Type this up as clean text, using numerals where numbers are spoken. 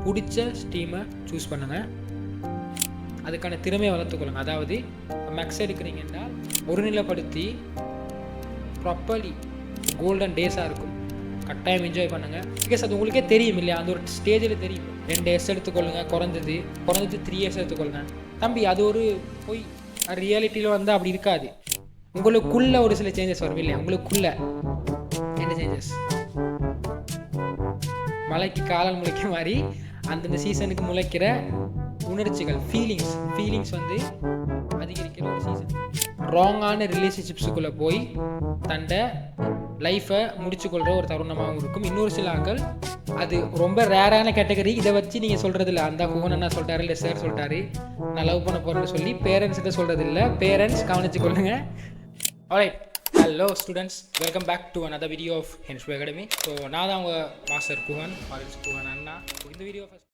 பிடிச்ச ஸ்ட்ரீமை சூஸ் பண்ணுங்கள். அதுக்கான திறமையை வளர்த்துக்கொள்ளுங்க. அதாவது மேக்ஸ் எடுக்கிறீங்கன்னா ஒருநிலைப்படுத்தி ப்ராப்பர்லி கோல்டன் டேஸாக இருக்கும். கட்டாயம் என்ஜாய் பண்ணுங்கள். பிகாஸ் அது உங்களுக்கே தெரியும் இல்லையா, அந்த ஒரு ஸ்டேஜில் தெரியும். 2 இயர்ஸ் எடுத்துக்கொள்ளுங்க, குறைஞ்சது 3 இயர்ஸ் எடுத்துக்கொள்ளுங்க. தம்பி அது ஒரு போய் ரியாலிட்டியில் வந்து அப்படி இருக்காது. உங்களுக்குள்ள ஒரு சில சேஞ்சஸ் வரும் இல்லையா, உங்களுக்குள்ள என்ன சேஞ்சஸ், மலைக்கு காலால் முளைக்க மாதிரி அந்தந்த சீசனுக்கு முளைக்கிற உணர்ச்சிகள், ஃபீலிங்ஸ் வந்து அதிகரிக்கிற ஒரு சீசன். ராங்கான ரிலேஷன்ஷிப்ஸுக்குள்ளே போய் தண்டை லைஃப்பை முடிச்சுக்கொள்கிற ஒரு தருணமாகவும் இருக்கும். இன்னொரு சில ஆக்கள் அது ரொம்ப ரேரான கேட்டகரி. இதை வச்சு நீங்கள் சொல்கிறது இல்லை, அந்த ஃபோன் என்ன சொல்லிட்டாரு இல்லை சார் சொல்லிட்டாரு நான் லவ் பண்ண போகிறேன்னு சொல்லி பேரண்ட்ஸ்கிட்ட சொல்கிறது இல்லை. பேரண்ட்ஸ் கவனிச்சு கொள்ளுங்க. Alright, hello students, welcome back to another video of ஹென்ஸ்பி அகாடமி. ஸோ நான் தான் உங்கள் மாஸ்டர் குஹன், அண்ணா. இந்த வீடியோ